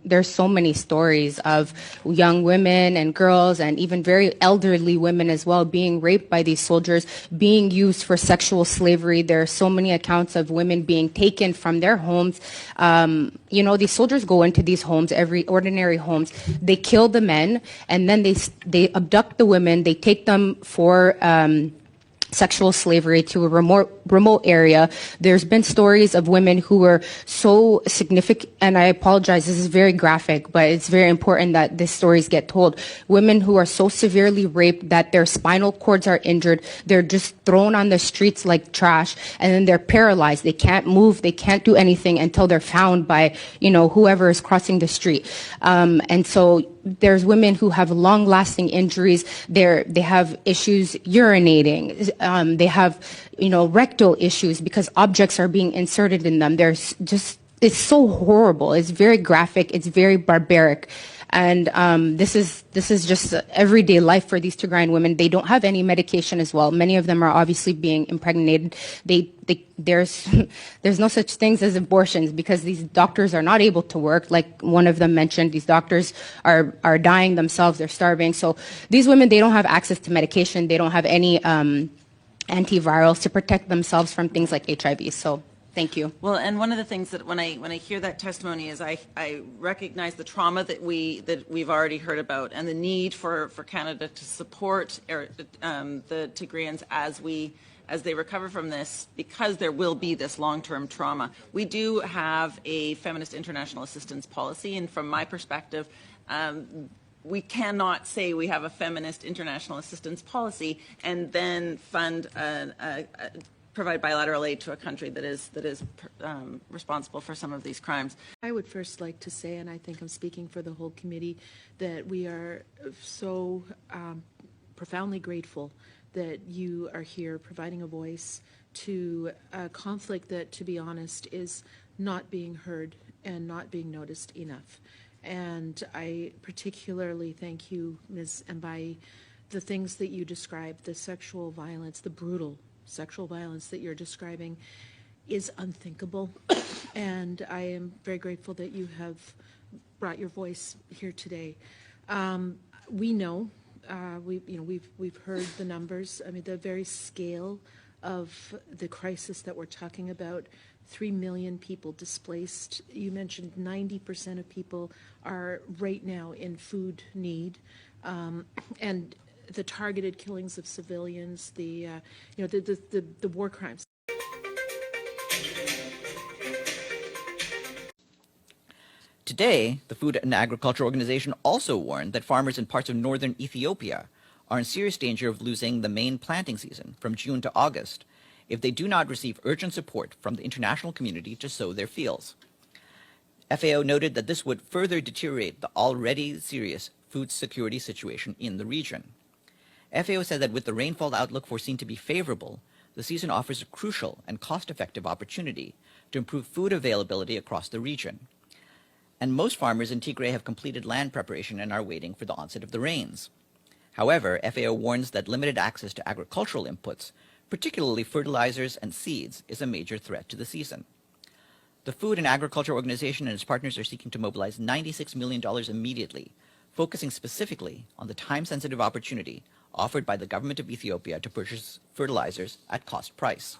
There's so many stories of young women and girls and even very elderly women as well being raped by these soldiers, being used for sexual slavery. There are so many accounts of women being taken from their homes. These soldiers go into these homes, every ordinary homes. They kill the men, and then they abduct the women. They take them for sexual slavery to a remote area. There's been stories of women who were so significant, and I apologize, this is very graphic, but it's very important that these stories get told. Women who are so severely raped that their spinal cords are injured, they're just thrown on the streets like trash, and then they're paralyzed. They can't move, they can't do anything until they're found by, whoever is crossing the street. And so there's women who have long-lasting injuries. They have issues urinating. They have, rectal issues because objects are being inserted in them. It's so horrible. It's very graphic. It's very barbaric. And this is just everyday life for these Tigrayan women. They don't have any medication as well. Many of them are obviously being impregnated. There's no such things as abortions because these doctors are not able to work. Like one of them mentioned, these doctors are dying themselves. They're starving. So these women, they don't have access to medication. They don't have any antivirals to protect themselves from things like HIV. So thank you. Well, and one of the things that when I hear that testimony is I recognize the trauma that we've already heard about and the need for Canada to support the Tigrayans as they recover from this, because there will be this long-term trauma. We do have a feminist international assistance policy, and from my perspective, we cannot say we have a feminist international assistance policy and then provide bilateral aid to a country that is responsible for some of these crimes. I would first like to say, and I think I'm speaking for the whole committee, that we are so profoundly grateful that you are here providing a voice to a conflict that, to be honest, is not being heard and not being noticed enough. And I particularly thank you, Ms. Embaye, the things that you described, the sexual violence, the brutal sexual violence that you're describing is unthinkable. And I am very grateful that you have brought your voice here today. We know, we've heard the numbers. I mean, the very scale of the crisis that we're talking about. 3 million people displaced. You mentioned 90% of people are right now in food need, and the targeted killings of civilians, the war crimes. Today, the Food and Agriculture Organization also warned that farmers in parts of northern Ethiopia are in serious danger of losing the main planting season from June to August if they do not receive urgent support from the international community to sow their fields. FAO noted that this would further deteriorate the already serious food security situation in the region. FAO said that with the rainfall outlook foreseen to be favorable, the season offers a crucial and cost-effective opportunity to improve food availability across the region. And most farmers in Tigray have completed land preparation and are waiting for the onset of the rains. However, FAO warns that limited access to agricultural inputs, particularly fertilizers and seeds, is a major threat to the season. The Food and Agriculture Organization and its partners are seeking to mobilize $96 million immediately, focusing specifically on the time-sensitive opportunity offered by the government of Ethiopia to purchase fertilizers at cost price.